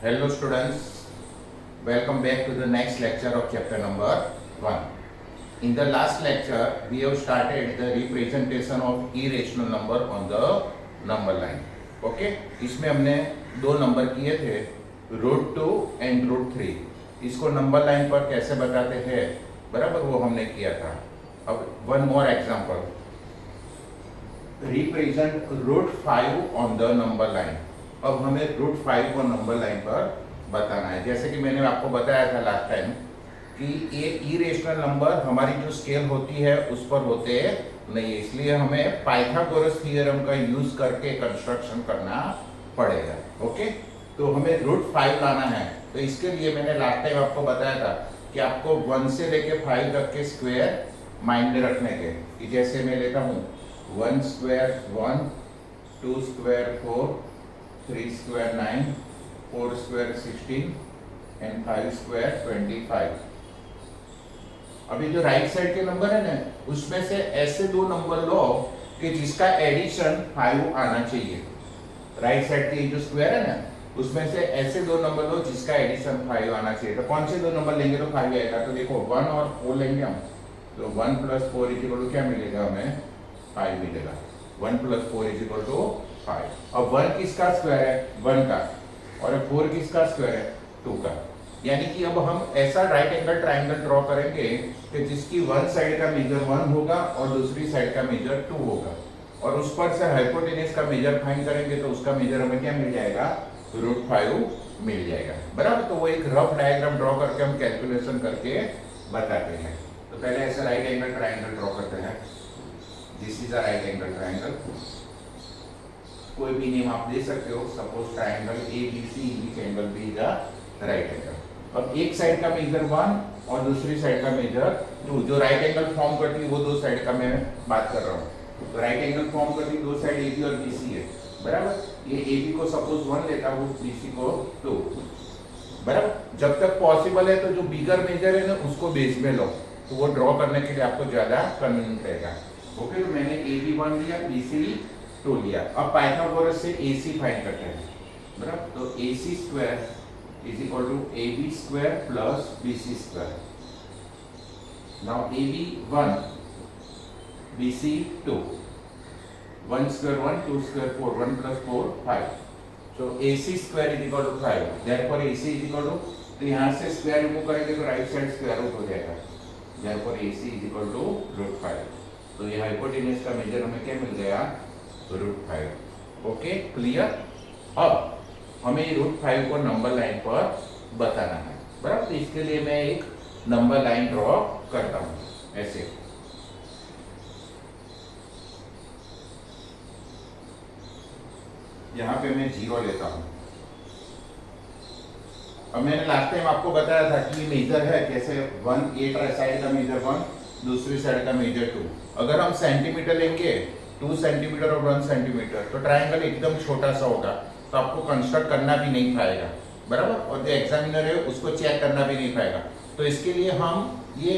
Hello students, welcome back to the next lecture of chapter number 1. In the last lecture, we have started the representation of irrational number on the number line. Okay? इसमें हमने दो number किए थे √2 and √3. इसको number line पर कैसे बताते हैं बराबर वो हमने किया था. अब one more example, represent √5 on the number line. अब हमें √5 को नंबर लाइन पर बताना है. जैसे कि मैंने आपको बताया था लास्ट टाइम कि ये इरेशनल नंबर हमारी जो स्केल होती है उस पर होते नहीं है, इसलिए हमें पाइथागोरस थ्योरम का यूज करके कंस्ट्रक्शन करना पड़ेगा. ओके, तो हमें √5 लाना है. तो इसके लिए मैंने लास्ट टाइम आपको बताया था कि आपको 1 से लेके 5 तक के स्क्वायर माइंड में रखने के. कि जैसे मैं लेता हूँ 1 square 1, 2 square 4, 3 square 9, 4 square 16 and 5 square 25. अभी जो राइट साइड के नंबर है ना, उसमें से ऐसे दो नंबर लो कि जिसका एडिशन 5 आना चाहिए. राइट साइड के जो स्क्वायर है ना, उसमें से ऐसे दो नंबर लो जिसका एडिशन 5 आना चाहिए. तो कौन से दो नंबर लेंगे तो 5 आएगा. तो देखो 1 और 4 लेंगे हम, तो 1 + 4 = क्या मिलेगा हमें? 5 मिलेगा. 1 + 4 = 5. अब 1 किसका स्क्वायर है? 1 का. और 4 किसका स्क्वायर है? 2 का. यानी कि अब हम ऐसा राइट एंगल ट्रायंगल ड्रॉ करेंगे कि जिसकी वन साइड का मेजर 1 होगा और दूसरी साइड का मेजर 2 होगा, और उस पर से हाइपोटेनस का मेजर फाइंड करेंगे तो उसका मेजर हमें क्या मिल जाएगा? √5 मिल जाएगा. बराबर. तो वो एक रफ डायग्राम ड्रॉ करके हम कैलकुलेशन करके बताते हैं. तो पहले ऐसा राइट एंगल ट्रायंगल ड्रॉ करते हैं. This is a right angle triangle. कोई भी नेम आप दे सकते हो. Suppose triangle ABC, each angle be the right angle. अब एक साइड का मेजर 1 और दूसरी साइड का मेजर 2. जो राइट एंगल फॉर्म करती है वो दो साइड का मैं बात कर रहा हूँ. तो राइट एंगल फॉर्म करती दो साइड AB और BC है. बराबर. ये AB को सपोज 1 लेता हूँ, BC को 2. बराबर. जब तक पॉसिबल है तो जो बिगर मेजर है ना उसको बेस में लो, तो वो ड्रॉ करने के लिए आपको ज्यादा कन्वीनियंट रहेगा. ओके, तो मैंने AB 1 लिया, BC 2 लिया. अब पाइथागोरस से AC फाइंड करते हैं. बराबर. तो AC² = AB² + BC². Now AB 1, BC 2. 1 square 1, 2 square 4, 1 + 4 5. So AC² = 5. Therefore AC तो यहाँ से स्क्वायर रिमूव करेंगे तो राइट साइड स्क्वायर रूट हो जाएगा. Therefore AC = √5. तो ये हाइपोटेनस का मेजर हमें क्या मिल गया? √5. Okay, clear. अब हमें √5 को नंबर लाइन पर बताना है. बराबर. तो इसके लिए मैं एक नंबर लाइन ड्रॉ करता हूँ ऐसे. यहाँ पे मैं 0 लेता हूँ. अब मैंने लास्ट टाइम आपको बताया था कि ये मेजर है कैसे. 1 एक साइड का मेजर 1, दूसरी साइड का मेजर 2. अगर हम सेंटीमीटर लेंगे 2 सेंटीमीटर और 1 सेंटीमीटर, तो ट्रायंगल एकदम छोटा सा होगा, तो आपको कंस्ट्रक्ट करना भी नहीं पाएगा. बराबर. और जो एग्जामिनर है उसको चेक करना भी नहीं पाएगा. तो इसके लिए हम ये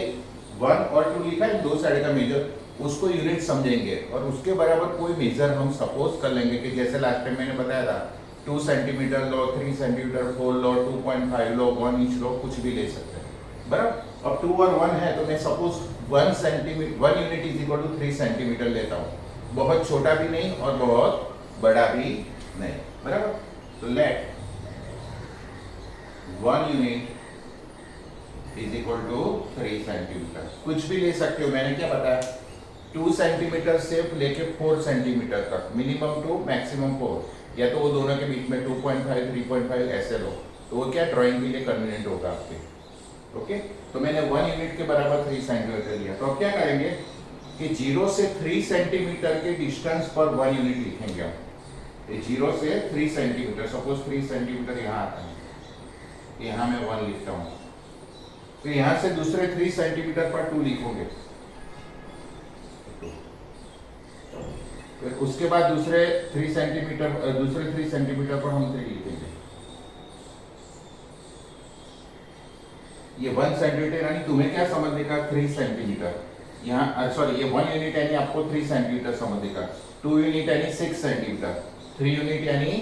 1 और 2 लिखा है दो साइड का मेजर, उसको यूनिट समझेंगे और उसके बराबर कोई मेजर हम सपोज कर लेंगे कि जैसे लास्ट टाइम मैंने बताया था 2 सेंटीमीटर लो, 3 सेंटीमीटर 4 लो, 2.5 लो, 1 इंच लो, कुछ भी ले सकते हैं. बराबर. अब 2 और 1 है तो मैं सपोज 1 यूनिट = 3 सेंटीमीटर लेता हूँ. बहुत छोटा भी नहीं और बहुत बड़ा भी नहीं. बराबर. तो लेट 1 यूनिट = 3 सेंटीमीटर. कुछ भी ले सकते हो. मैंने क्या बताया? 2 सेंटीमीटर से लेके 4 सेंटीमीटर तक, मिनिमम 2 मैक्सिमम 4, या तो वो दोनों के बीच में 2.5 3.5 ऐसे लो, तो वो क्या ड्राइंग के लिए कन्वीनियंट होगा आपके. ओके, तो मैंने 1 यूनिट के बराबर 3 सेंटीमीटर लिया. तो अब क्या करेंगे कि 0 से 3 सेंटीमीटर के डिस्टेंस पर 1 यूनिट लिखेंगे हम. 0 से 3 सेंटीमीटर, सपोज 3 सेंटीमीटर यहाँ आता है, यहाँ मैं 1 लिखता हूँ. तो यहाँ से दूसरे 3 सेंटीमीटर पर 2 लिखोगे. फिर उसके बाद दूसरे 3 सेंटीमीटर पर हम 3 लिखेंगे. ये 1 सेंटीमीटर यानी तुम्हें क्या समझने का? 3 सेंटीमीटर. यहाँ सॉरी, ये 1 यूनिट यानी आपको 3 सेंटीमीटर समझने का. 2 यूनिट यानी 6 सेंटीमीटर. 3 यूनिट यानी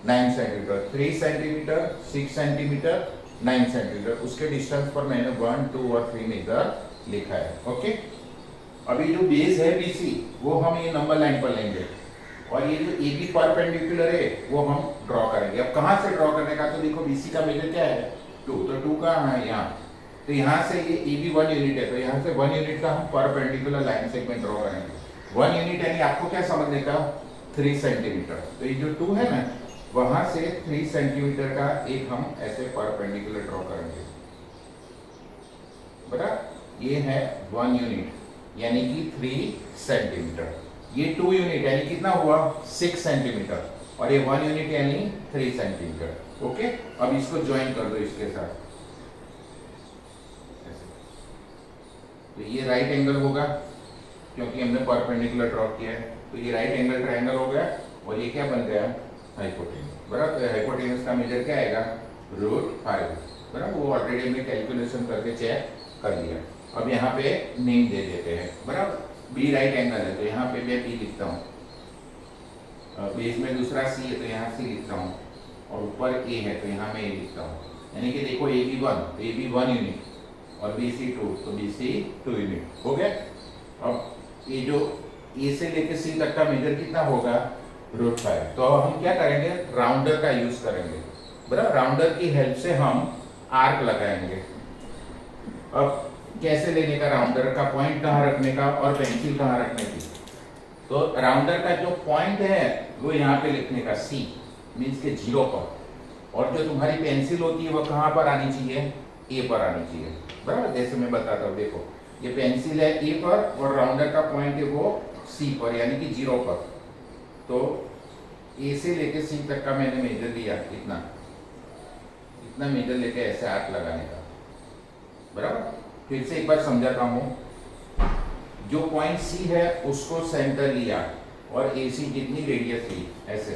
9 सेंटीमीटर, 3 सेंटीमीटर, 6 सेंटीमीटर, 9 सेंटीमीटर, उसके डिस्टेंस पर मैंने 1, 2 और 3 मेजर लिखा है। ओके, अभी जो बेस है BC वो हम ये नंबर लाइन पर लेंगे और ये जो AB परपेंडिकुलर है वो हम ड्रॉ करेंगे। अब कहाँ से ड्रॉ करने का, तो देखो BC का मेजर क्या है 2, तो 2 कहाँ है यहाँ, तो यहाँ से ये AB 1 यूनिट है, तो यहाँ से 1 यूनिट का हम परपेंडिकुलर लाइन सेगमेंट ड्रॉ करेंगे। 1 यूनिट यानी आपको क्या समझने का 3 सेंटीमीटर, तो ये जो 2 है ना वहां से 3 सेंटीमीटर का एक हम ऐसे परपेंडिकुलर ड्रॉ करेंगे। बराबर, ये है 1 यूनिट यानी कि 3 सेंटीमीटर, ये 2 यूनिट यानी कितना हुआ 6 सेंटीमीटर, और ये 1 यूनिट यानी 3 सेंटीमीटर। ओके, अब इसको ज्वाइन कर दो इसके साथ, तो ये राइट एंगल होगा क्योंकि हमने परपेंडिकुलर ड्रॉ किया है, तो ये राइट एंगल ट्रायंगल हो गया और ये क्या बन गया हाइपोटेनस। बराबर, तो हाइपोटेनस का मेजर क्या आएगा √5। बराबर, वो ऑलरेडी हमने कैलकुलेशन करके चेक कर लिया। अब यहाँ पे नेम दे देते हैं। बराबर, बी राइट एंगल है तो यहाँ पे मैं बी लिखता हूँ, बेस में दूसरा सी है तो यहाँ सी लिखता हूँ, और ऊपर ए है तो यहाँ मैं ए लिखता हूँ। यानी कि देखो AB1 तो AB 1 यूनिट और BC 2 तो BC 2 यूनिट हो गया। अब ये जो ए से लेके सी तक का मेजर कितना होगा √5, तो हम क्या करेंगे राउंडर का यूज करेंगे। बराबर, राउंडर की हेल्प से हम आर्क लगाएंगे। अब कैसे लेने का राउंडर का, पॉइंट कहाँ रखने का और पेंसिल कहाँ रखने की, तो राउंडर का जो पॉइंट है वो यहाँ पे लिखने का C मीन्स के 0 पर, और जो तुम्हारी पेंसिल होती है वो कहाँ पर आनी चाहिए A पर आनी चाहिए। बराबर, जैसे मैं बताता हूँ, देखो ये पेंसिल है A पर और राउंडर का पॉइंट है वो C पर यानी कि 0 पर, तो A से लेके C तक का मैंने मेजर लिया, इतना इतना मेजर लेके ऐसे आर्क लगाने का। बराबर, फिर से एक बार समझाता हूँ, जो पॉइंट C है उसको सेंटर लिया और AC जितनी रेडियस ली ऐसे,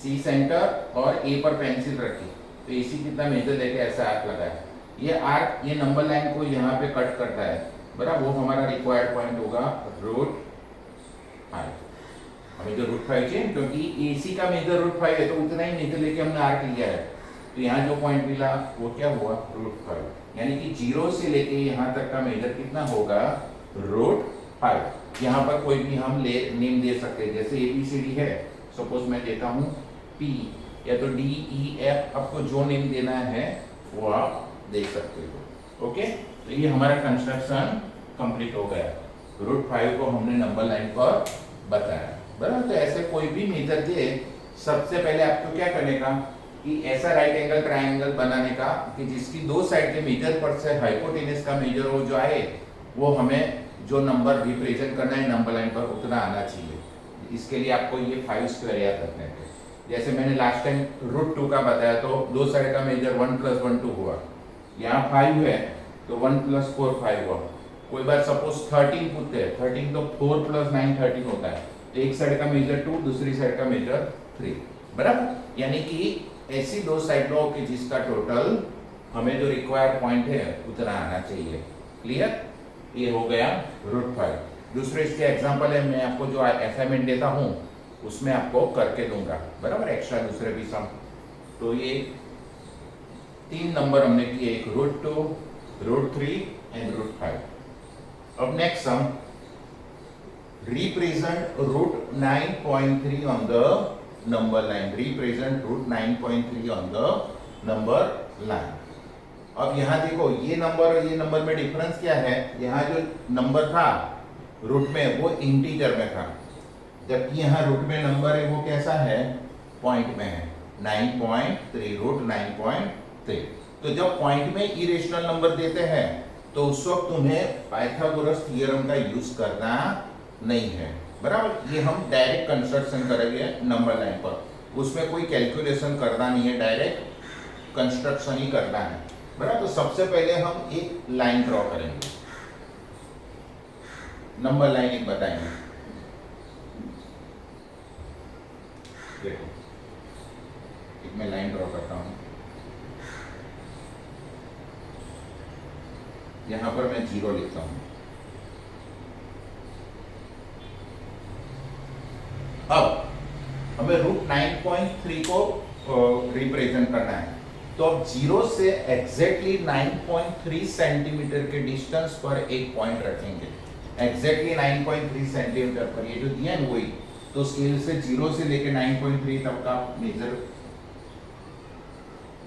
C सेंटर और A पर पेंसिल रखी, तो AC कितना मेजर लेके ऐसा आर्क लगाया। ये आर्क ये नंबर लाइन को यहाँ पे कट करता है। बराबर, वो हमारा रिक्वायर्ड पॉइंट होगा √5। हमें जो √5 चाहिए क्योंकि AC का मेजर √5 है तो उतना ही मेजर लेके हमने आर्क लिया है, तो यहाँ जो पॉइंट मिला वो क्या हुआ √5, यानी कि 0 से लेके यहाँ तक का मेजर कितना होगा √5। यहाँ पर कोई भी हम नेम दे सकते हैं, जैसे ABCD है, सपोज मैं देता हूँ P या तो DEF, आपको जो नेम देना है वो आप दे सकते हो। ओके, तो ये हमारा कंस्ट्रक्शन कंप्लीट हो गया। √5 को हमने नंबर लाइन पर बताया। बराबर, तो ऐसे कोई भी मेजर दे, सबसे पहले आपको क्या करने का कि ऐसा राइट एंगल ट्रायंगल बनाने का कि जिसकी दो साइड के मेजर पर से हाइपोटेनस का मेजर हो जो आए वो हमें जो नंबर रिप्रेजेंट करना है नंबर लाइन पर उतना आना चाहिए। इसके लिए आपको ये 5 स्क्वायर याद रखने हैं। जैसे मैंने लास्ट टाइम √2 का बताया तो दो साइड का मेजर 1 + 1 2 हुआ, यहाँ 5 है तो 1 + 4 5 हुआ। कोई बार सपोज 13 पूछते हैं, 13 तो 4 + 9 13 होता है, तो एक साइड का मेजर 2 दूसरी साइड का मेजर 3। बराबर, यानी कि ऐसी दो साइड लो कि जिसका टोटल हमें जो रिक्वायर्ड पॉइंट है उतना आना चाहिए। क्लियर, ये हो गया √5। दूसरे इसके एग्जांपल है, मैं आपको जो असाइनमेंट देता हूँ उसमें आपको करके दूंगा। बराबर, एक्स्ट्रा दूसरे भी सम, तो ये 3 नंबर हमने किए, एक √2, √3 एंड √5। अब next sum, represent √9.3 on the number line, represent √9.3 on the number line. अब यहाँ देखो ये नंबर और ये नंबर में डिफरेंस क्या है, यहाँ जो नंबर था रूट में वो इंटीजर में था, जबकि यहाँ रूट में नंबर है वो कैसा है पॉइंट में है 9.3, √9.3। तो जब पॉइंट में इरेशनल नंबर देते हैं तो उस वक्त तुम्हें पाइथागोरस थ्योरम का यूज करना नहीं है। बराबर, ये हम डायरेक्ट कंस्ट्रक्शन करेंगे नंबर लाइन पर, उसमें कोई कैलकुलेशन करना नहीं है, डायरेक्ट कंस्ट्रक्शन ही करना है। बराबर, तो सबसे पहले हम एक लाइन ड्रॉ करेंगे, नंबर लाइन एक बताएंगे। देखो एक मैं लाइन ड्रॉ करता हूं, यहां पर मैं 0 लिखता हूं। हमें √9.3 को रिप्रेजेंट करना है। तो अब 0 से एग्जैक्टली 9.3 सेंटीमीटर के डिस्टेंस पर एक पॉइंट रखेंगे, एग्जैक्टली 9.3 सेंटीमीटर पर, ये जो दिया है वही। तो स्केल से 0 से लेके 9.3 तक का मेजर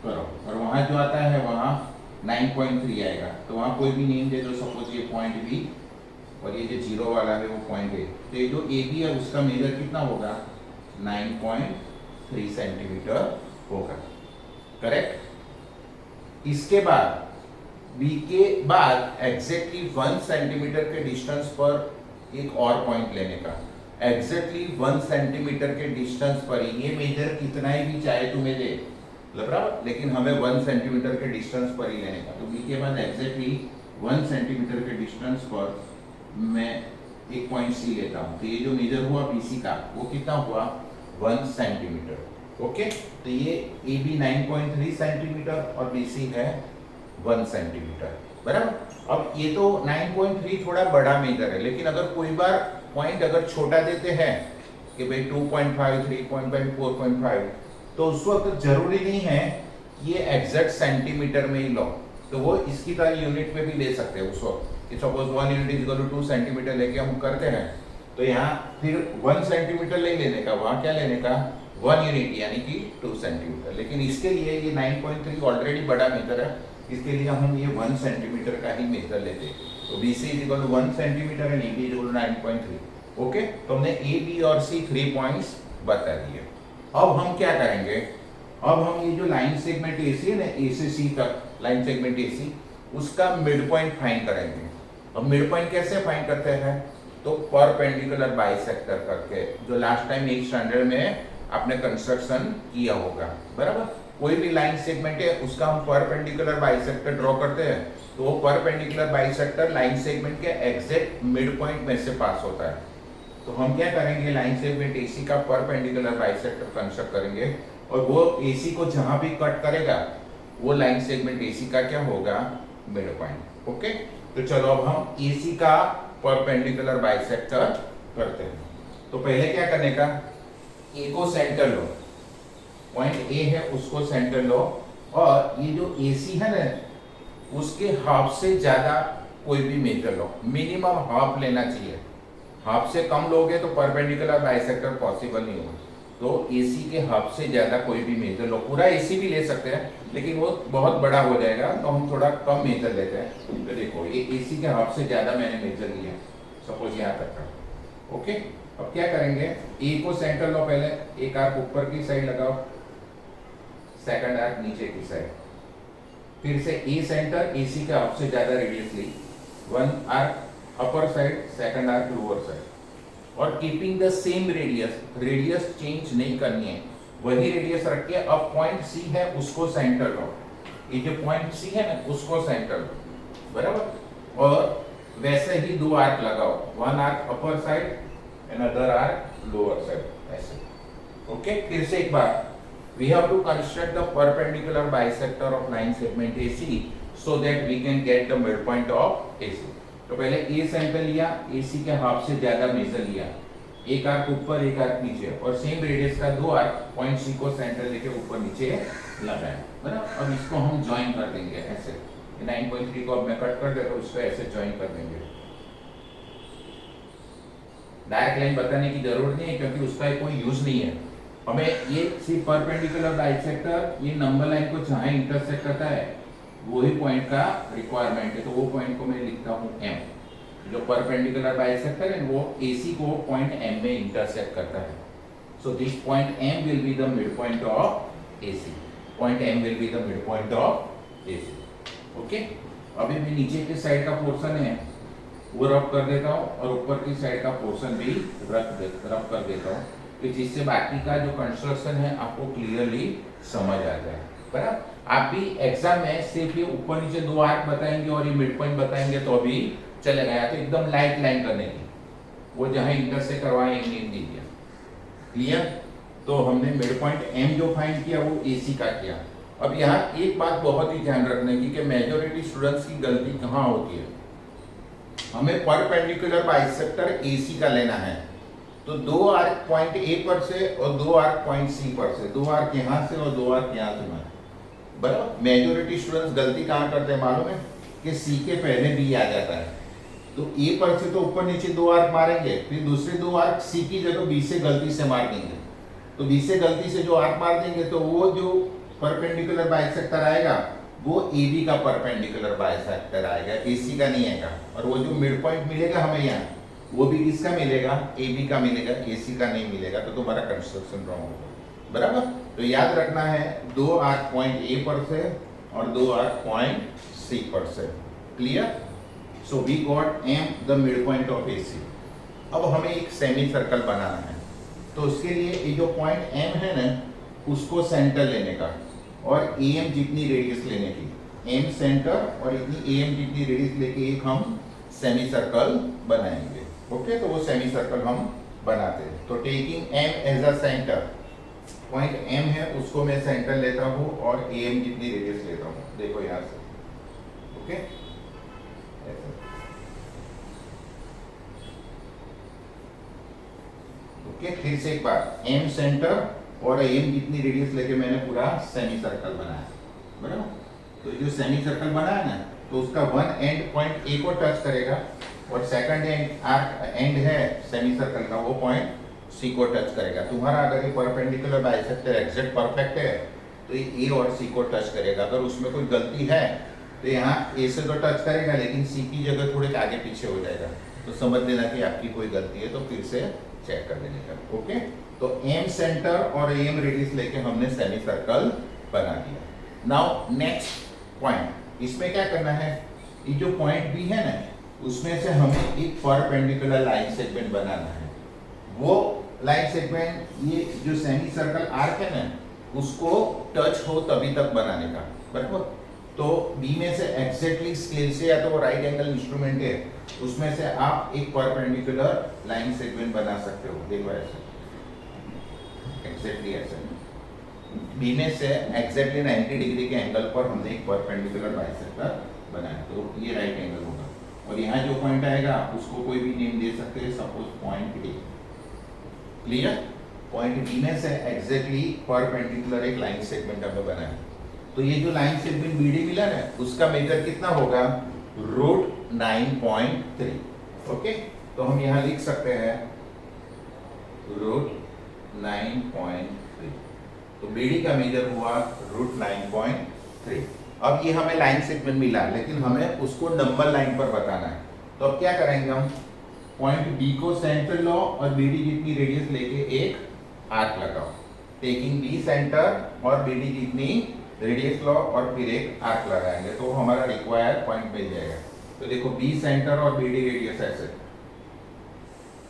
करो, और वहां जो आता है वहां 9.3 आएगा। तो वहां कोई भी नेम दे दो, सपोज ये पॉइंट बी, और ये जो 0 वाला है वो पॉइंट ए। तो ये जो ए बी है उसका मेजर कितना होगा, 9.3 सेंटीमीटर होगा, करेक्ट। इसके बाद बी के बाद एग्जैक्टली 1 सेंटीमीटर के डिस्टेंस पर एक और पॉइंट लेने का, एग्जैक्टली 1 सेंटीमीटर के डिस्टेंस पर। ये मेजर कितना ही भी चाहे तुम्हें दे, बराबर, लेकिन हमें 1 सेंटीमीटर के डिस्टेंस पर ही लेने का। तो बी के बाद एग्जैक्टली 1 सेंटीमीटर के डिस्टेंस पर मैं एक पॉइंट सी लेता हूँ। तो ये जो मेजर हुआ बीसी का वो कितना हुआ, 1 सेंटीमीटर। ओके, तो ये ए बी 9.3 सेंटीमीटर और बी सी है 1 सेंटीमीटर, बराबर। अब ये तो 9.3 थोड़ा बड़ा मेजर है, लेकिन अगर कोई बार पॉइंट अगर छोटा देते हैं कि भाई 2.5, 3.5, 4.5, तो उस वक्त जरूरी नहीं है कि ये एग्जैक्ट सेंटीमीटर में ही लो, तो वो इसकी तरह यूनिट में भी ले सकते हैं उस वक्त। कि suppose 1 unit is equal to 2 centimetre लेके हम करते हैं, तो यहाँ फिर 1 सेंटीमीटर ले लेने का, वहाँ क्या लेने का, 1 यूनिट यानी कि 2 सेंटीमीटर। लेकिन इसके लिए ये 9.3 ऑलरेडी बड़ा मेजर है, इसके लिए हम ये 1 सेंटीमीटर का ही मेजर लेते हैं। तो B C is equal to 1 centimetre and A B is equal to 9.3। Okay, तो हमने ए बी और सी 3 पॉइंट्स बता दिए। अब हम क्या करेंगे, अब हम ये जो लाइन सेगमेंट एसी है ना, ए से सी तक लाइन सेगमेंट एसी, उसका मिड पॉइंट फाइंड करेंगे। अब मिड पॉइंट कैसे फाइंड करते हैं, तो परपेंडिकुलर बाइसेक्टर करके, जो लास्ट टाइम 8th स्टैंडर्ड में आपने कंस्ट्रक्शन किया होगा, बराबर। कोई भी लाइन सेगमेंट है उसका हम परपेंडिकुलर बाइसेक्टर ड्रॉ करते हैं, तो वो परपेंडिकुलर बाइसेक्टर लाइन सेगमेंट के एग्जैक्ट मिड पॉइंट में से पास होता है। तो हम क्या करेंगे, लाइन सेगमेंट एसी का परपेंडिकुलर बाइसेक्टर कंस्ट्रक्ट करेंगे, और वो एसी को जहां भी कट करेगा वो लाइन सेगमेंट एसी का क्या होगा, मिड पॉइंट। ओके, तो चलो अब हम एसी का परपेंडिकुलर बाइसेक्टर करते हैं। तो पहले क्या करने का, ए को सेंटर लो, पॉइंट ए है उसको सेंटर लो, और ये जो एसी है ना उसके हाफ से ज्यादा कोई भी मेजर लो, मिनिमम हाफ लेना चाहिए। हाफ से कम लोगे तो परपेंडिकुलर बाइसेक्टर पॉसिबल नहीं होगा। तो एसी के हाफ से ज्यादा कोई भी मेजर लो, पूरा एसी भी ले सकते हैं लेकिन वो बहुत बड़ा हो जाएगा, तो हम थोड़ा कम मेजर लेते हैं। तो देखो ये एसी के हाफ से ज्यादा मैंने मेजर लिया, सपोज यहाँ तक का। ओके, अब क्या करेंगे, ए को सेंटर लो, पहले एक आर्क ऊपर की साइड लगाओ, सेकंड आर्क नीचे की साइड, फिर से ए सेंटर एसी के हाफ से ज्यादा रेडियस ली, 1 arc upper side, second arc lower side, और keeping the same radius, radius change नहीं करनी है, वही रेडियस रख के अब पॉइंट सी है उसको सेंटर लो, ये जो पॉइंट सी है ना उसको सेंटर लो, बराबर। और वैसे ही 2 आर्क लगाओ, 1 arc upper side and other arc lower side, ऐसे। ओके, फिर से एक बार, we have to construct the perpendicular bisector of line segment AC so that we can get the midpoint of AC। तो पहले A सेंटर लिया, AC के half से ज्यादा मेजर लिया, एक आर्क ऊपर एक आर्क नीचे, और सेम रेडियस का 2 आर्क पॉइंट C को सेंटर लेके ऊपर नीचे लगाया, बराबर। अब इसको हम ज्वाइन कर देंगे ऐसे, 9.3 को अब मैं कट कर देता हूँ, इसको ऐसे ज्वाइन कर देंगे। डायरेक्ट लाइन बताने की जरूरत नहीं है क्योंकि उसका कोई यूज नहीं है, हमें ये सिर्फ परपेंडिकुलर बाइसेक्टर ये नंबर लाइन को जहां इंटरसेक्ट करता है वही पॉइंट का रिक्वायरमेंट है। तो वो पॉइंट को मैं लिखता हूं M, जो परपेंडिकुलर बाइसेक्टर है वो AC को पॉइंट M में इंटरसेक्ट करता है। So this point M will be the mid point of AC, point M will be the mid point of AC। Okay, अभी भी नीचे की साइड का पोर्शन है वो रब कर देता हूं, और ऊपर की साइड का पोर्शन भी रब कर देता हूं, कि जिससे बाकी का जो कंस्ट्रक्शन है आपको क्लियरली समझ आ जाए, बराबर। आप भी एग्जाम में सिर्फ ये ऊपर नीचे 2 आर्क बताएंगे और ये मिड पॉइंट बताएंगे तो अभी चलेगा, या तो एकदम लाइट लाइन करने की, वो जहां इंटरसेक्ट करवाए नहीं दीजिए, क्लियर। तो हमने मिड पॉइंट M जो फाइंड किया वो AC का किया। अब यहाँ एक बात बहुत ही ध्यान रखने की कि मेजॉरिटी स्टूडेंट्स की गलती कहाँ होती है, हमें परपेंडिकुलर बाइसेक्टर AC का लेना है, तो 2 आर्क पॉइंट ए पर से और 2 आर्क पॉइंट सी पर से, 2 आर्क यहाँ से और 2 आर्क यहाँ से मारे, बराबर। मेजोरिटी स्टूडेंट्स गलती कहाँ करते हैं मालूम है कि सी के पहले बी आ जाता है, तो ए पर से तो ऊपर नीचे 2 आर्क मारेंगे, फिर दूसरे 2 आर्क सी की जगह बी से गलती से मार देंगे, तो बी से गलती से जो आर्क मार देंगे तो वो जो परपेंडिकुलर बाइसेक्टर आएगा वो ए बी का परपेंडिकुलर बाइसेक्टर आएगा, ए सी का नहीं आएगा। और वो जो मिड पॉइंट मिलेगा हमें यहाँ, वो भी किसका मिलेगा, ए बी का मिलेगा, ए सी का नहीं मिलेगा, तो तुम्हारा कंस्ट्रक्शन रॉन्ग होगा, बराबर। तो याद रखना है 2 आर्क पॉइंट ए पर से और 2 आर्क पॉइंट सी पर से, clear. So we got M the mid point of A C. अब हमें एक सेमी सर्कल बनाना है, तो उसके लिए ये जो पॉइंट एम है ना, उसको सेंटर लेने का और ए एम जितनी रेडियस लेने की, एम सेंटर और इतनी ए एम जितनी रेडियस लेके एक हम सेमी सर्कल बनाएंगे। ओके, तो वो सेमी सर्कल हम बनाते हैं। तो taking M as a centre, point M है उसको मैं सेंटर लेता हूँ और ए एम जितनी रेडियस लेता हूँ, देखो यहाँ से, ओके। ओके, फिर से एक बार, एम सेंटर और एम जितनी रेडियस लेके मैंने पूरा सेमी सर्कल बनाया, बराबर। तो जो सेमी सर्कल बनाया ना, तो उसका वन एंड पॉइंट ए को टच करेगा और सेकंड एंड है सेमी सर्कल का, वो पॉइंट सी को टच करेगा। तुम्हारा अगर ये परपेंडिकुलर बाइसेक्टर एग्जैक्ट परफेक्ट है तो ये ए और सी को टच करेगा। अगर उसमें कोई गलती है तो यहाँ ए से तो टच करेगा लेकिन सी की जगह थोड़े आगे पीछे हो जाएगा, तो समझ लेना कि आपकी कोई गलती है, तो फिर से चेक कर लेने का। ओके, तो एम सेंटर और एम रेडियस लेके हमने सेमी सर्कल बना दिया। नाउ नेक्स्ट पॉइंट, इसमें क्या करना है, ये जो पॉइंट बी है ना, उसमें से हमें एक परपेंडिकुलर लाइन सेगमेंट बनाना है। वो लाइन सेगमेंट, ये जो सेमी सर्कल आर्क है ना, उसको टच हो तभी तक बनाने का, बराबर। तो बी में से एग्जैक्टली स्केल से, या तो वो राइट एंगल इंस्ट्रूमेंट है, उसमें से आप एक परपेंडिकुलर लाइन सेगमेंट बना सकते हो, देखो ऐसे, एग्जैक्टली ऐसे। बी में से एग्जैक्टली 90 डिग्री के एंगल पर हमने एक परपेंडिकुलर बाइसेक्टर बनाया, तो ये राइट एंगल होगा। और यहाँ जो पॉइंट आएगा उसको कोई भी नेम दे सकते हैं, suppose point A, clear. Point B में से एग्जैक्टली परपेंडिकुलर एक लाइन सेगमेंट हमें बनाया, तो ये जो लाइन सेगमेंट बीडी मिला है उसका मेजर कितना होगा, √9.3। ओके, तो हम यहाँ लिख सकते हैं √9.3, तो बीडी का मेजर हुआ √9.3। अब ये हमें लाइन सेगमेंट मिला, लेकिन हमें उसको नंबर लाइन पर बताना है, तो अब क्या करेंगे हम, पॉइंट बी को सेंटर लो और बीडी जितनी रेडियस लेके एक आर्क लगाओ, टेकिंग बी सेंटर और बीडी जितनी रेडियस लो और फिर एक आर्क लगाएंगे, तो हमारा रिक्वायर्ड पॉइंट मिल जाएगा। तो देखो बी सेंटर और बीडी रेडियस ऐसे,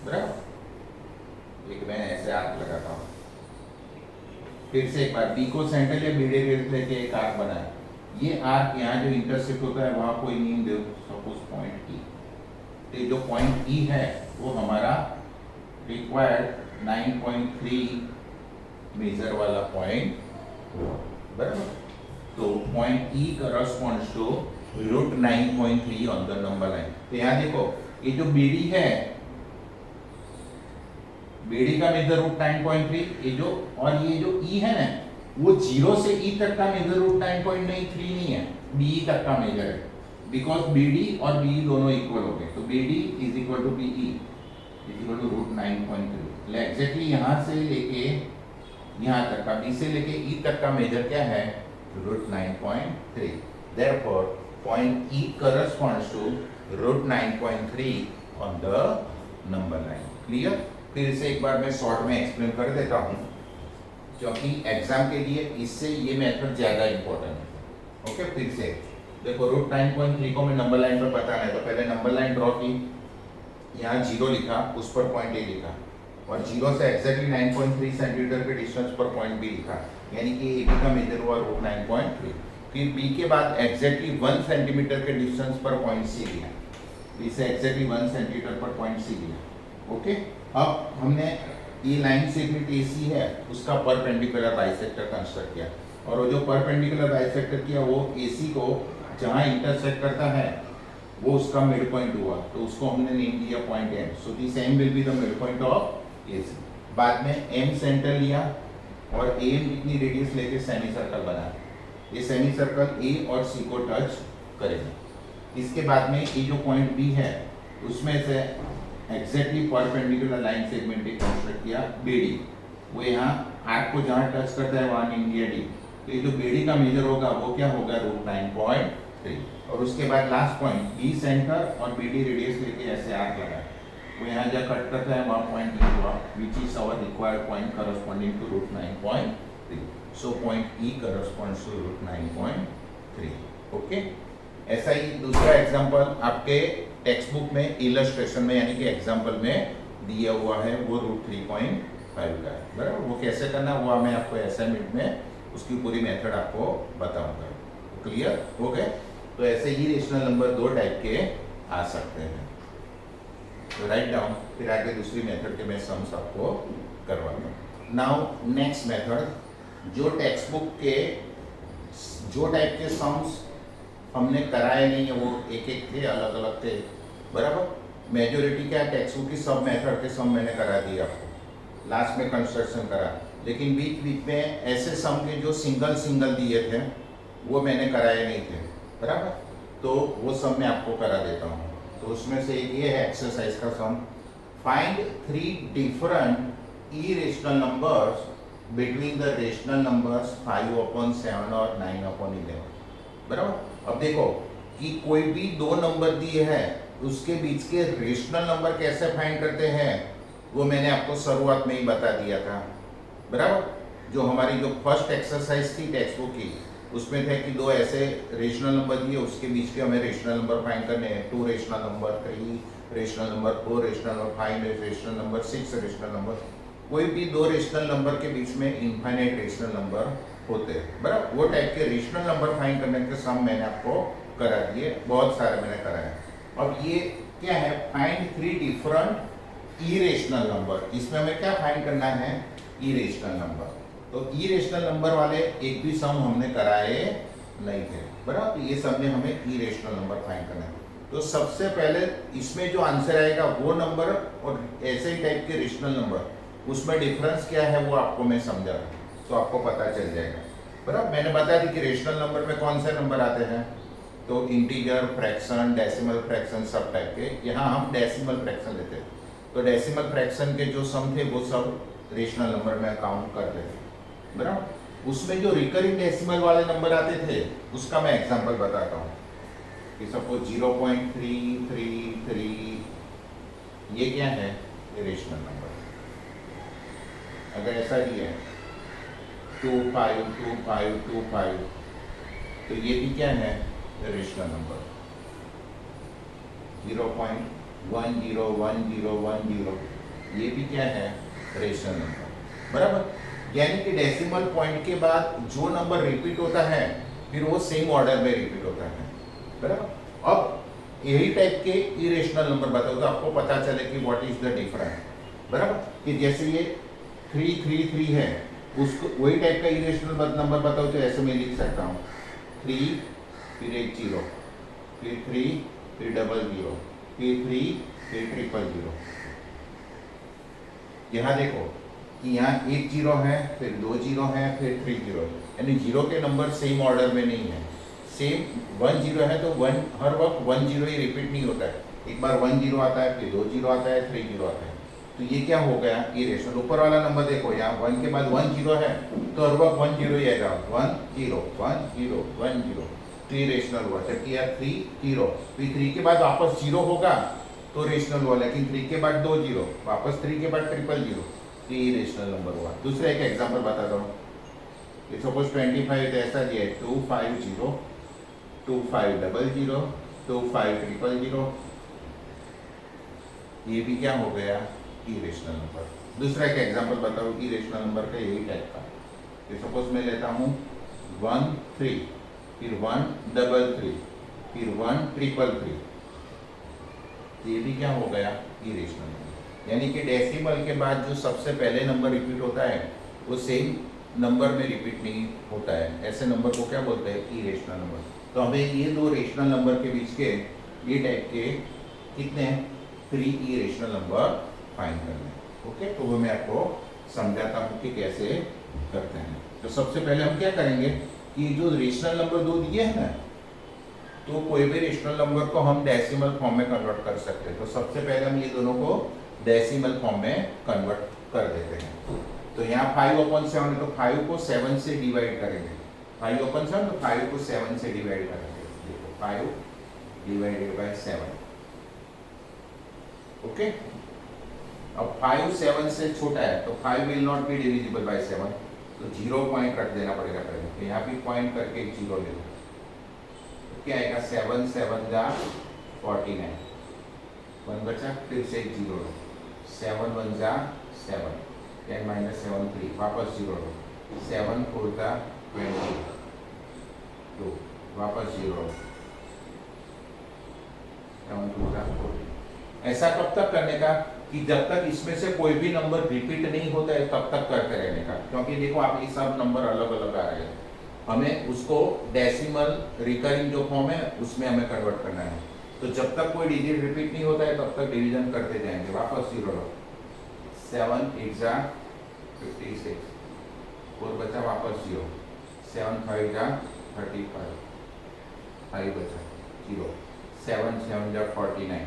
बराबर। एक मैं ऐसे आर्क लगाता हूँ, फिर से एक बार बी को सेंटर या बीडी रेडियस लेके एक आर्क बनाया, ये आर्क यहाँ जो इंटरसेक्ट होता है वहां कोई नेम दो, सपोज पॉइंट ई। तो जो पॉइंट ई है वो हमारा रिक्वायर्ड 9.3 मेजर वाला पॉइंट, बराबर। तो point E corresponds to √9.3 on the number line. तो यहाँ देखो ये जो बीडी है, बीडी का मेजर √9.3, ये जो और ये जो ई है ना, वो 0 से ई तक का मेजर √9.3 नहीं है, बी तक का मेजर है, बिकॉज बीडी और बी दोनों इक्वल हो गए, तो BD is equal to BE is equal to √9.3। Exactly यहाँ से लेके यहाँ तक का, बी से लेके ई तक का मेजर क्या है, √9.3। Therefore, point E corresponds to √9.3 on the number line. Clear? फिर से एक बार मैं शॉर्ट में एक्सप्लेन कर देता हूँ, क्योंकि एग्जाम के लिए इससे ये मेथड ज्यादा इंपॉर्टेंट है। ओके, फिर से देखो √9.3 को मैं नंबर लाइन पर बताना है, तो पहले नंबर लाइन ड्रॉ की, यहाँ 0 लिखा, उस पर पॉइंट ए लिखा, और 0 से एग्जैक्टली 9.3 सेंटीमीटर के डिस्टेंस पर पॉइंट बी लिखा, यानी कि ए बी का मेजर हुआ √9.3। फिर बी के बाद एग्जैक्टली 1 सेंटीमीटर के डिस्टेंस पर पॉइंट सी लिया, बी से एग्जैक्टली 1 सेंटीमीटर पर पॉइंट सी लिया। ओके, अब हमने ये लाइन सेगमेंट एसी है उसका परपेंडिकुलर बाइसेक्टर कंस्ट्रक्ट किया, और वो जो परपेंडिकुलर बाइसेक्टर किया वो एसी को जहाँ इंटरसेक्ट करता है वो उसका मिड पॉइंट हुआ, तो उसको हमने नेम दिया point M. So this M will be the mid point of ये बाद में एम सेंटर लिया और एम इतनी रेडियस लेके सेमी सर्कल बना। ये सेमी सर्कल ए और सी को टच करेगा। इसके बाद में ये जो पॉइंट बी है उसमें से exactly perpendicular line segment construct किया बीडी। वो यहाँ आर्क को जहाँ टच करता है वहाँ इंडिया डी, तो ये जो बीडी का मेजर होगा वो क्या होगा √9.3। और उसके बाद लास्ट पॉइंट बी सेंटर और बीडी रेडियस लेके ऐसे आर्क लगा, वो यहाँ जहाँ कट करता है वहाँ पॉइंट ई हुआ, which is our required point corresponding to √9.3। So point E corresponds to √9.3। Okay, ऐसा ही दूसरा एग्जांपल आपके टेक्स्ट बुक में इलस्ट्रेशन में यानी कि एग्जांपल में दिया हुआ है, वो √3.5 का है, बराबर। वो कैसे करना वो मैं आपको असाइनमेंट में उसकी पूरी मेथड आपको बताऊंगा। क्लियर हो गए? तो ऐसे ही रेशनल नंबर दो टाइप के आ सकते हैं। तो राइट डाउन, फिर आगे दूसरी मेथड के मैं सम्स आपको करवाता हूँ। नाउ नेक्स्ट मेथड, जो टेक्स्ट बुक के जो टाइप के सम्स हमने कराए नहीं है वो एक एक थे, अलग अलग थे, बराबर। मेजोरिटी क्या टेक्स्ट बुक की सब मेथड के सम मैंने करा दिए आपको, लास्ट में कंस्ट्रक्शन करा, लेकिन बीच बीच में ऐसे सम के जो सिंगल सिंगल दिए थे वो मैंने कराए नहीं थे, बराबर। तो वो सम मैं आपको करा देता हूँ। तो उसमें से एक ये है एक्सरसाइज का sum, find 3 different irrational numbers between the rational numbers 5/7 और 9/11, बराबर। अब देखो कि कोई भी दो नंबर दिए हैं उसके बीच के रेशनल नंबर कैसे फाइंड करते हैं वो मैंने आपको शुरुआत में ही बता दिया था, बराबर। जो हमारी जो फर्स्ट एक्सरसाइज थी टेक्स्ट बुक की उसमें थे कि दो ऐसे रेशनल नंबर दिए, उसके बीच के हमें रेशनल नंबर फाइंड करने हैं। 2 rational number, 3 rational number, 4 rational number, 5 rational number, 6 rational number. कोई भी दो रेशनल नंबर के बीच में इनफाइनाइट रेशनल नंबर होते हैं, बराबर। वो टाइप के रेशनल नंबर फाइंड करने के सम मैंने आपको करा दिए, बहुत सारे मैंने कराए। अब ये क्या है, फाइंड 3 डिफरेंट इरेशनल नंबर। इसमें हमें क्या फाइंड करना है, इरेशनल नंबर। तो इरेशनल नंबर वाले एक भी सम हमने कराए नहीं थे, बराबर। ये सब में हमें इरेशनल नंबर फाइंड करना है। तो सबसे पहले इसमें जो आंसर आएगा वो नंबर और ऐसे ही टाइप के रेशनल नंबर, उसमें डिफरेंस क्या है वो आपको मैं समझा, तो आपको पता चल जाएगा, बराबर। मैंने बता दी कि रेशनल नंबर में कौन से नंबर आते हैं, तो इंटीजर, फ्रैक्शन, डेसिमल फ्रैक्शन, सब टाइप के। यहाँ हम डेसिमल फ्रैक्शन लेते हैं, तो डेसिमल फ्रैक्शन के जो सम थे वो सब रेशनल नंबर में काउंट करते थे, बराबर। उसमें जो रिकरिंग डेसिमल वाले नंबर आते थे उसका मैं एग्जांपल बताता हूँ कि सपोज 0.333, ये क्या है, ये रेशनल नंबर। अगर ऐसा ही है 252525, तो ये भी क्या है, रेशनल नंबर। 0.101010, ये भी क्या है, रेशनल नंबर, बराबर। यानी कि डेसिमल पॉइंट के बाद जो नंबर रिपीट होता है फिर वो सेम ऑर्डर में रिपीट होता है, बराबर। अब यही टाइप के इरेशनल नंबर बताओ तो आपको पता चले कि व्हाट इज द डिफरेंस, बराबर। कि जैसे ये 333 है, उसको वही टाइप का इरेशनल नंबर बताओ तो ऐसे मैं लिख सकता हूँ 3 फिर एक 0, फिर 3 फिर 00, फिर 3 फिर 000। यहाँ देखो कि यहाँ एक 0 है, फिर 2 0 है, फिर 3 0 है, यानी 0 के नंबर सेम ऑर्डर में नहीं है। सेम 1 0 है तो हर वक्त 1 0 ही रिपीट नहीं होता है, एक बार 1 0 आता है, फिर 2 0 आता है, 3 0 आता है। तो ये क्या हो गया, इरेशनल। ऊपर वाला नंबर देखो, यहाँ 1 के बाद 1 0 है तो हर वक्त 1 0 ही आएगा, 1 0 1 0 1 0, तो ये रेशनल हुआ। जबकि यार 3 0, फिर 3 के बाद वापस 0 होगा तो रेशनल हुआ, लेकिन 3 के बाद 2 0, वापस 3 के बाद 000, तो ये रेशनल नंबर हुआ। दूसरा एक एग्जांपल बताता हूँ कि सपोज 25 ऐसा दिया है 250 2500 25000, ये भी क्या हो गया, इरेशनल नंबर। दूसरा एक एग्जांपल बताओ इरेशनल नंबर का यही टाइप का, कि सपोज मैं लेता हूँ 1 3 फिर 1 3 फिर 1 333, ये भी क्या हो गया, इरेशनल नंबर। यानी कि डेसिमल के बाद जो सबसे पहले नंबर रिपीट होता है वो सेम नंबर में रिपीट नहीं होता है, ऐसे नंबर को क्या बोलते हैं, इरेशनल नंबर। तो हमें ये दो रेशनल नंबर के बीच के ये टाइप के कितने 3 इरेशनल नंबर फाइंड करने हैं। ओके, तो वो मैं आपको समझाता हूँ कि कैसे करते हैं। तो सबसे पहले हम क्या करेंगे कि जो रेशनल नंबर दो दिए हैं ना, तो कोई भी रेशनल नंबर को हम डेसिमल फॉर्म में कन्वर्ट कर सकते हैं। तो सबसे पहले हम ये दोनों को डेसिमल फॉर्म में कन्वर्ट कर देते हैं। तो यहाँ 5/7 है, तो 5 को 7 से डिवाइड करेंगे। 5/7 तो 5 को 7 से डिवाइड करेंगे। देखो 5 डिवाइडेड बाय 7। ओके, अब 5 7 से छोटा है तो 5 will not be divisible by 7, तो 0 पॉइंट रख देना पड़ेगा पहले। तो यहाँ भी पॉइंट करके एक 0 ले लो, तो क्या आएगा 7 7 जा 49, 1 बचा, फिर से एक 0 लो, 7 1 जा 7, 10 - 7 3, वापस 0 लो, 7 4 जा 22, वापस 0 लो, 7 2 जा 40। ऐसा कब तक करने का कि जब तक इसमें से कोई भी नंबर रिपीट नहीं होता है तब तक करते रहने का। क्योंकि देखो आप ये सब नंबर अलग अलग आ रहे हैं, हमें उसको डेसिमल रिकरिंग जो फॉर्म है उसमें हमें कन्वर्ट करना है। तो जब तक कोई डिजिट रिपीट नहीं होता है तब तक डिवीजन करते जाएंगे। वापस 0 लो, 7 8 जा 56, 4 बचा, वापस 0, 7 5 जा 35, 5 बचा 0, 7 7 जा 49।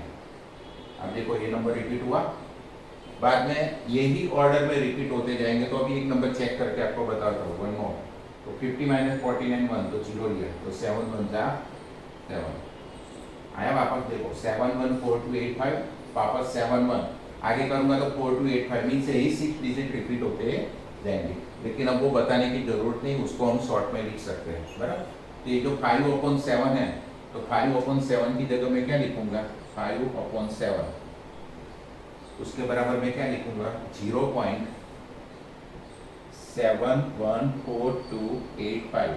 अब देखो ये नंबर रिपीट हुआ, बाद में यही ऑर्डर में रिपीट होते जाएंगे। तो अभी एक नंबर चेक करके आपको बताता हूँ, 1 मोर। तो 50 - 49 1, तो 0 लिया, तो 7 1 जा 7 आया। वापस देखो 7 1 4 2 8 5, वापस 7 1 आगे करूंगा तो 4 2 8 5 मीन्स यही 6 डिजिट रिपीट होते जाएंगे। लेकिन अब वो बताने की जरूरत नहीं, उसको हम शॉर्ट में लिख सकते हैं, बराबर। तो ये जो 5/7 है, तो 5/7 की जगह मैं क्या लिखूंगा, 5/7, उसके बराबर मैं क्या लिखूंगा 0.714285।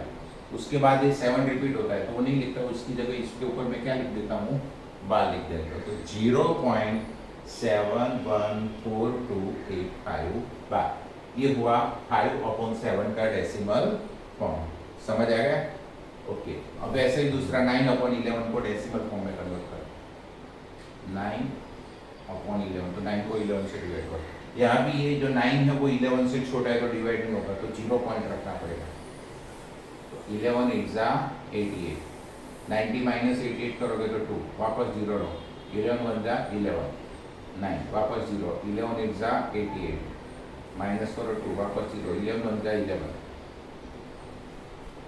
उसके बाद ये 7 रिपीट होता है तो वो नहीं लिखता, उसकी जगह इसके ऊपर मैं क्या लिख देता हूँ, बार लिख देता हूँ। तो 0.714285 बार, ये हुआ 5/7 का डेसिमल फॉर्म। समझ आ गया? ओके, अब ऐसे ही दूसरा 9/11 को डेसिमल फॉर्म में कन्वर्ट कर, 9/11, तो 9 को 11 से डिवाइड कर। यहाँ भी ये जो 9 है वो 11 से छोटा है तो डिवाइड नहीं होगा, तो 0 पॉइंट रखना पड़ेगा। तो 11 8 जा 88, 90 - 88 करोगे तो 2, वापस 0 लो, 11 1 जा 11, 9 वापस 0, 11 8 जा 88, माइनस करो 2, वापस 0, 11 1 जा 11।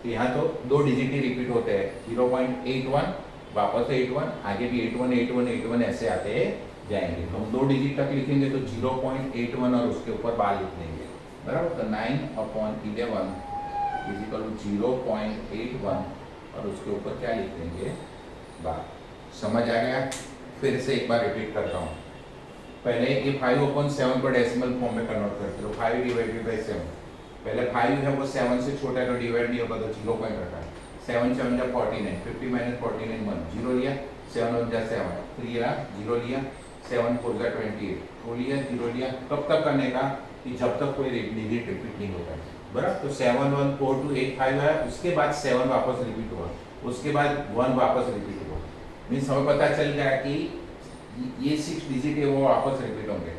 तो यहाँ तो 2 डिजिट ही रिपीट होते हैं, 0.81, वापस 81, आगे भी 81 81 81 ऐसे आते जाएंगे। तो हम 2 डिजिट तक लिखेंगे तो 0.81 और उसके ऊपर बार लिख देंगे, बराबर। तो 9/11 = 0.81 और उसके ऊपर क्या लिख देंगे, बार। समझ आ गया? फिर से एक बार रिपीट करता हूँ। पहले ये 5/7 को डेसिमल फॉर्म में कन्वर्ट करते हो, 5 डिवाइडेड बाय 7। पहले 5 है वो 7 से छोटा है तो डिवाइड नहीं होगा, तो 0 पॉइंट रखा है। 7 7 जा 49, 50 - 49 1, 0 लिया, 7 1 जा 7, 3 लिया, 0 लिया, 7 4 जा 28, 2 लिया, 0 लिया। कब तक करने का कि जब तक कोई डिजिट रिपीट नहीं होता है, बराबर। तो 7 1 4 2 8 5 है, उसके बाद 7 वापस रिपीट हुआ, उसके बाद 1 वापस रिपीट हुआ। मीन्स हमें पता चल गया कि ये 6 डिजिट है वो वापस रिपीट होंगे।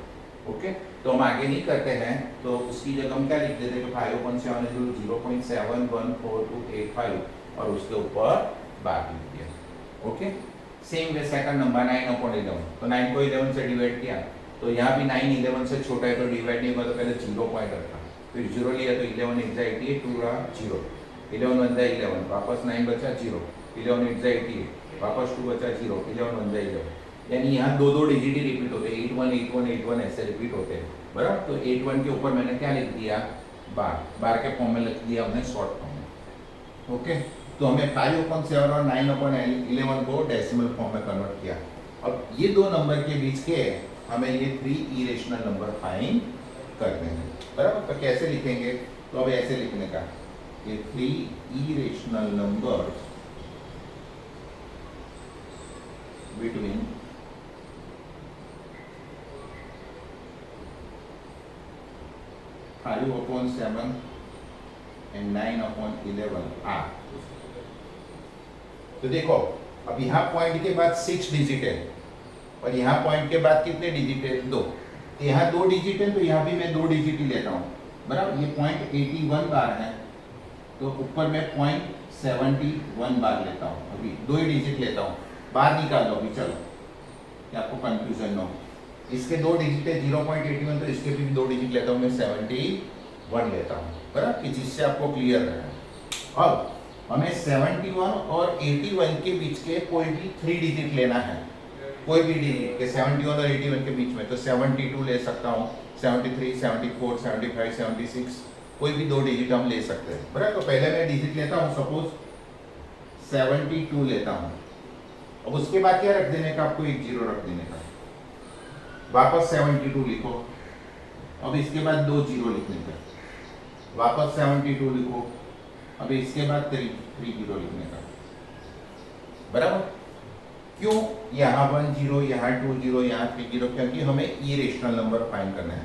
ओके, तो हम आगे नहीं करते हैं, तो उसकी जगह हम क्या लिख देते हैं, 5/7 = 0.714285 और उसके ऊपर बार लिख दिया। Okay, same way second number 9/11, तो 9 को 11 से डिवाइड किया, तो यहाँ भी 9 11 से छोटा है तो डिवाइड नहीं होगा, तो पहले 0 पॉइंट रखा, फिर 0 लिया, तो 11 8 जा 88, 2 रहा 0, 11 1 जा 11, वापस 9 बचा 0, 11 8 जा 88, वापस 2 बचा 0, 11 1 जा 11। यानी यहाँ 2 डिजिट ही रिपीट होते हैं, 81 81 81 ऐसे रिपीट होते हैं, बराबर। तो 81 के ऊपर मैंने क्या लिख दिया, बार के फॉर्म में लिख दिया हमने शॉर्ट फॉर्म में। ओके, तो हमें 5/7 और 9/11 को डेसिमल फॉर्म में कन्वर्ट किया। अब ये 2 नंबर के बीच के हमें ये 3 इरेशनल नंबर फाइंड करने हैं, बराबर। तो कैसे लिखेंगे, तो अब ऐसे लिखने का, ये 3 irrational numbers between 5/7 and 9/11 are. तो देखो अब यहाँ पॉइंट के बाद 6 डिजिट है और यहाँ पॉइंट के बाद कितने डिजिट है, 2। तो यहाँ 2 डिजिट है तो यहाँ भी मैं 2 डिजिट ही लेता हूँ, बराबर। ये 0.81 बार है तो ऊपर मैं 0.71 बार लेता हूँ, अभी 2 ही डिजिट लेता हूँ, बाहर निकाल लो अभी, चलो कि आपको कंफ्यूजन ना हो। इसके 2 डिजिट है 0.81, तो इसके भी 2 डिजिट लेता हूँ मैं 71 लेता हूँ, बराबर, कि जिससे आपको क्लियर रहे। अब हमें 71 और 81 के बीच के कोई भी 3 डिजिट लेना है, कोई भी डिजिट के 71 और 81 के बीच में, तो 72 ले सकता हूँ, 73, 74, 75, 76, कोई भी 2 डिजिट हम ले सकते हैं, बराबर। तो पहले मैं डिजिट लेता हूँ, सपोज 72 लेता हूँ। अब उसके बाद क्या रख देने का, आपको एक 0 रख देने का, वापस 72 लिखो, अब इसके बाद 2 0 लिखने का, वापस 72 लिखो, अब इसके बाद 3 0 लिखने का, बराबर। क्यों यहाँ 1 0, यहाँ 2 0, यहाँ 3 0, क्योंकि हमें इरेशनल नंबर फाइंड करना है।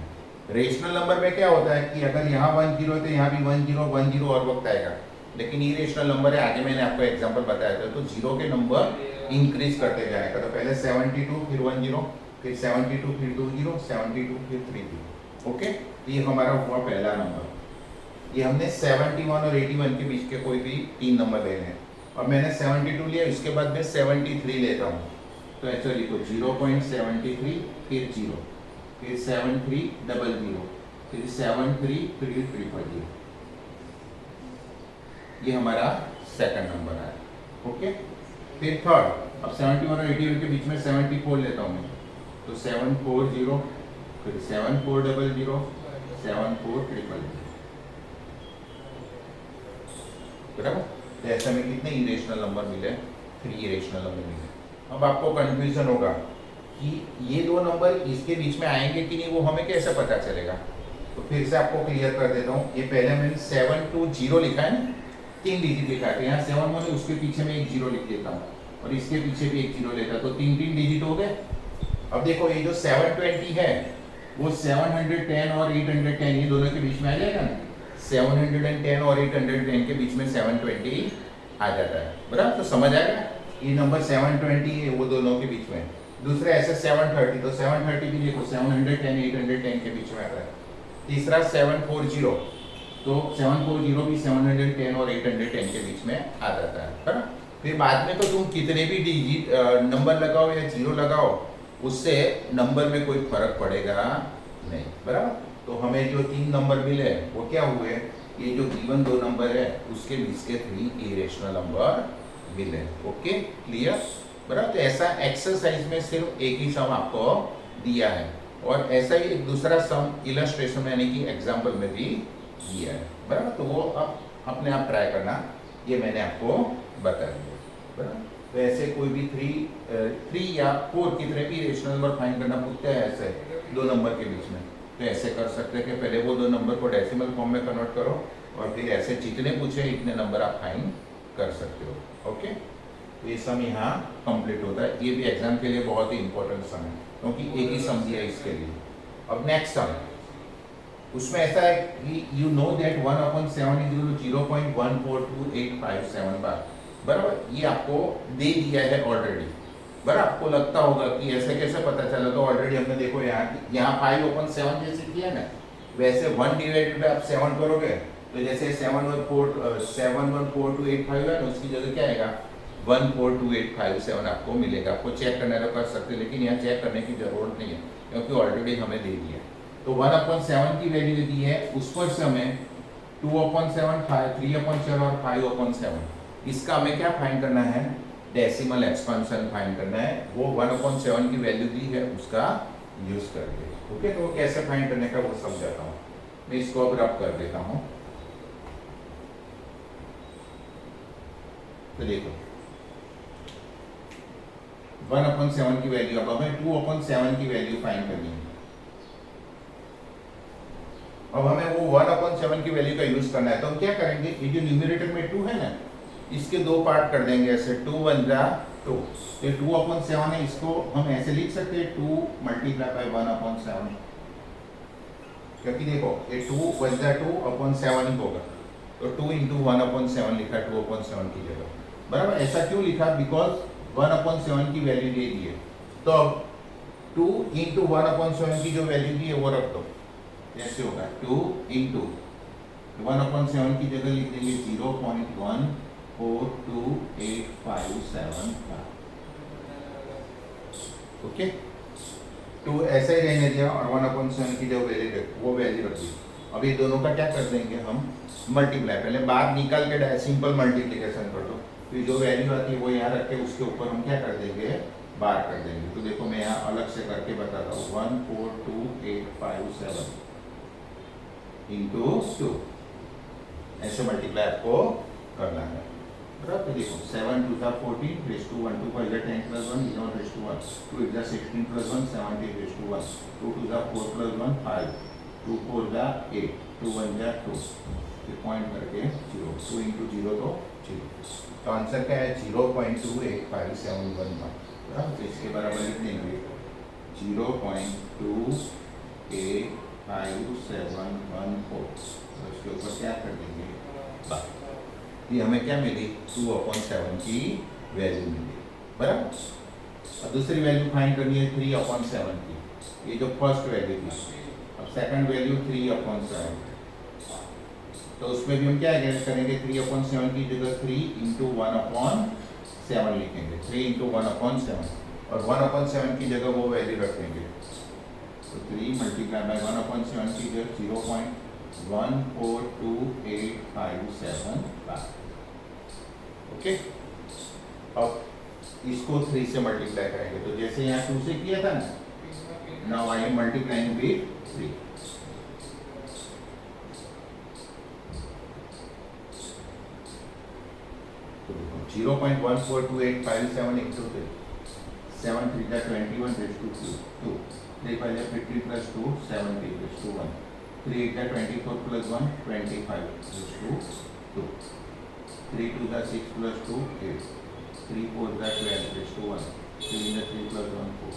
रेशनल नंबर में क्या होता है कि अगर यहाँ 1 0 है तो यहाँ भी 1 0 1 0 और वक्त आएगा, लेकिन इरेशनल नंबर है, आगे मैंने आपको एग्जांपल बताया था, तो 0 के नंबर इंक्रीज करते जाएगा। तो पहले 72, फिर 1 0, फिर 72, फिर 2 0, 72, फिर 3 0, ओके। ये हमारा हुआ पहला नंबर। ये हमने 71 और 81 के बीच के कोई भी 3 नंबर लेने हैं। अब मैंने 72 लिया, इसके बाद मैं 73 लेता हूँ, तो ऐसा लिखो 0.73, फिर 0, फिर 7300, फिर 73, फिर 300। ये हमारा सेकंड नंबर है, ओके। फिर थर्ड, अब 71 और 81 के बीच में 74 लेता हूँ मैं, तो 740, फिर 7400, 7400, बराबर। तो ऐसे में कितने इरेशनल नंबर मिले, 3 इरेशनल नंबर मिले। अब आपको कंफ्यूजन होगा कि ये 2 नंबर इसके बीच में आएंगे कि नहीं, वो हमें कैसे पता चलेगा। तो फिर से आपको क्लियर कर देता हूँ। ये पहले मैंने 720 लिखा है ना, 3 डिजिट लिखा है, यहाँ 7 है, उसके पीछे में एक 0 लिख देता हूँ और इसके पीछे भी एक 0 लेता, तो 3 डिजिट हो गए। अब देखो ये जो 720 है वो 710 और 810 ये दोनों के बीच में आ जाएगा ना, 710 और 810 के बीच में 720 आ जाता है, बराबर। तो समझ आएगा, ये नंबर 720 है वो दोनों के बीच में। दूसरा ऐसे 730, तो 730 भी देखो 710 810 के बीच में आता है। तीसरा 740, तो 740 भी 710 और 810 के बीच में आ जाता है, बराबर। फिर बाद में तो तुम कितने भी डिजिट नंबर लगाओ या 0 लगाओ, उससे नंबर में कोई फर्क पड़ेगा नहीं, बराबर। तो हमें जो 3 नंबर मिले वो क्या हुए, ये जो गिवन 2 नंबर है उसके बीच के 3 इरेशनल नंबर मिले, ओके, क्लियर, बराबर। तो ऐसा एक्सरसाइज में सिर्फ एक ही सम आपको दिया है, और ऐसा ही एक दूसरा सम इलस्ट्रेशन में यानी कि एग्जाम्पल में भी दिया है, बराबर। तो वो अब अपने आप ट्राई करना, ये मैंने आपको बता दिया, बराबर। तो ऐसे कोई भी 3 या 4 कितने भी इरेशनल नंबर फाइंड करना पूछते हैं ऐसे 2 नंबर के बीच में, तो ऐसे कर सकते हैं कि पहले वो 2 नंबर को डेसिमल फॉर्म में कन्वर्ट करो और फिर ऐसे जितने पूछे इतने नंबर आप फाइंड कर सकते हो, ओके। तो ये सम यहाँ कंप्लीट होता है। ये भी एग्जाम के लिए बहुत ही इंपॉर्टेंट सम है क्योंकि एक ही सम दिया है इसके लिए। अब नेक्स्ट सम, उसमें ऐसा है कि यू नो दैट 1/7 = 0.142857 बार, बराबर। ये आपको दे दिया है ऑलरेडी, बराबर। आपको लगता होगा कि ऐसे कैसे पता चला, तो ऑलरेडी हमने देखो यहाँ 5/7 जैसे किया ना, वैसे 1 डिवाइडेड बाय आप 7 करोगे तो जैसे 7142857 है ना, उसकी जगह क्या आएगा 142857 आपको मिलेगा। आपको चेक करना तो कर सकते हैं, लेकिन यहाँ चेक करने की जरूरत नहीं है क्योंकि ऑलरेडी हमें दे दिया। तो 1/7 की वैल्यू दी है, उस पर से हमें 2/7, 3/7 और 5/7, इसका हमें क्या फाइंड करना है, डेसिमल एक्सपेंशन फाइंड करना है। वो 1/7 की वैल्यू दी है उसका यूज करके, ओके। तो वो कैसे फाइंड करने का वो समझाता हूँ मैं, इसको अब रब कर देता हूँ। तो देखो 1/7 की वैल्यू, अब हमें 2/7 की वैल्यू फाइंड करनी है। अब हमें वो 1/7 की वैल्यू का यूज करना है, तो हम क्या करेंगे, ये जो न्यूमरेटर में 2 है ना, इसके 2 पार्ट कर देंगे ऐसे, 2 1 जा 2, ये 2/7 है, इसको हम ऐसे लिख सकते हैं 2 × 1/7, क्योंकि देखो ये 2 1 जा 2/7 ही होगा, तो 2 × 1/7 लिखा 2/7 की जगह, बराबर। ऐसा क्यों लिखा, बिकॉज 1/7 की वैल्यू दे दी है, तो अब 2 इंटू 1/7 की जो वैल्यू थी वो रख दो, ऐसे होगा 2 इंटू 1/7 की जगह लिख देंगे 0.142857। ओके, 2 ऐसा ही रहने दिया और 1/7 की जो वैल्यू वो वैल्यू रख दी। अब ये दोनों का क्या कर देंगे हम मल्टीप्लाई, पहले बाहर निकाल के सिंपल मल्टीप्लिकेशन कर दो, फिर जो वैल्यू आती है वो यहाँ रख के उसके ऊपर हम क्या कर देंगे बार कर देंगे। तो देखो मैं यहाँ अलग से करके बताता हूँ 142,857 इंटू 2, ऐसे मल्टीप्लाई आपको करना है। बराबर, तो देखो 7 2 14 raise to 1 2 5 10 + 1 11 raise to 1 2 8 16 + 1 17 raise to 1 2 2 4 + 1 5 2 4 8 2 1 2, फिर पॉइंट करके 0, 2 इंटू 0 तो 0। तो आंसर क्या है 0.28571। तो इसके बराबर लिख देंगे 0.28571। तो इसके ऊपर क्या कर देंगे ये हमें क्या मिली 2/7 की वैल्यू मिली। बराबर, अब दूसरी वैल्यू फाइंड करनी है 3/7 की, ये जो फर्स्ट वैल्यू थी। अब सेकंड वैल्यू 3/7, तो उसमें भी हम क्या ऐड करेंगे 3/7 की जगह 3 इंटू 1/7 लिखेंगे, 3 इंटू 1/7 और 1/7 की जगह वो वैल्यू रखेंगे। तो 3 मल्टीप्लाई बाय 1/7 की जगह 0.142857। ओके, अब इसको 3 से मल्टीप्लाई करेंगे, तो जैसे यहाँ 2 से किया था ना, now I am multiplying with 3। तो 0.142857 into 3, 7 3 21 raise to 2, 3 5 50 + 2 70 raise to 1, 3 8 24 + 1 25 raise to 2, 3 2 6 + 2 8, 3 4 12 rays to 1, 3 3 + 1 4,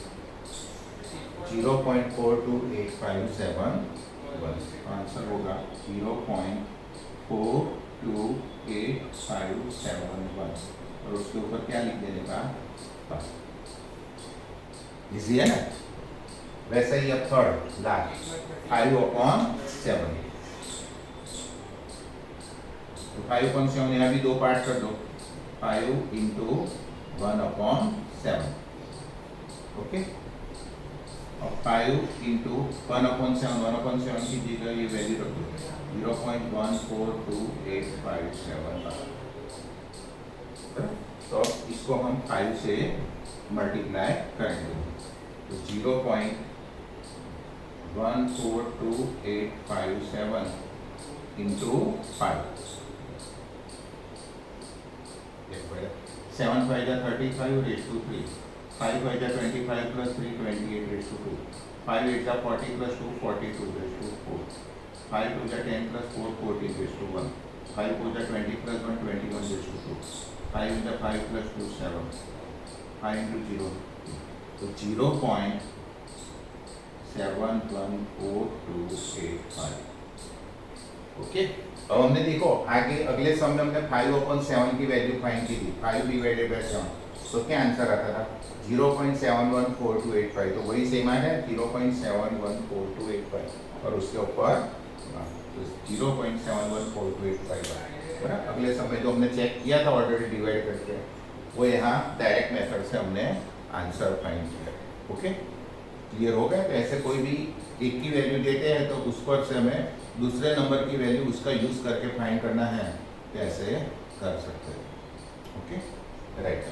0.42857। Answer होगा 0.42857 और उसके ऊपर क्या लिख देने का, इजी है ना। वैसे ही अब थर्ड लास्ट 5/7, तो 5/7 यहाँ भी दो पार्ट कर दो, 5 इंटू 1/7। ओके, और 5 इंटू 1/7 की जगह ये वैल्यू रख दो 0.142857। तो इसको हम 5 से मल्टीप्लाई करेंगे, तो 0.142857 into 5, 7 5 35 raise to 3, 5 5 25 + 3 28 raise to 2, 5 8 40 + 2 42 raise to 4, 5 2 10 + 4 14 raise to 1, 5 4 20 + 1 21 raise to 2, 5 5 + 2 7, 5 into 0, तो 0.714285। ओके, अब हमने देखो आगे अगले सम में हमने 5/7 की वैल्यू फाइंड की थी, 5 डिवाइडेड बाय 7, तो क्या आंसर आता था 0.714285। तो वही सेम है 0.714285 और उसके ऊपर 0.714285। बराबर, अगले समय जो हमने चेक किया था ऑलरेडी डिवाइड करके, वो यहाँ डायरेक्ट मेथड से हमने आंसर फाइंड किया। ओके, क्लियर हो गया। तो ऐसे कोई भी एक की वैल्यू देते हैं तो उस पर से हमें दूसरे नंबर की वैल्यू उसका यूज करके फाइंड करना है, कैसे कर सकते हैं। Okay, right.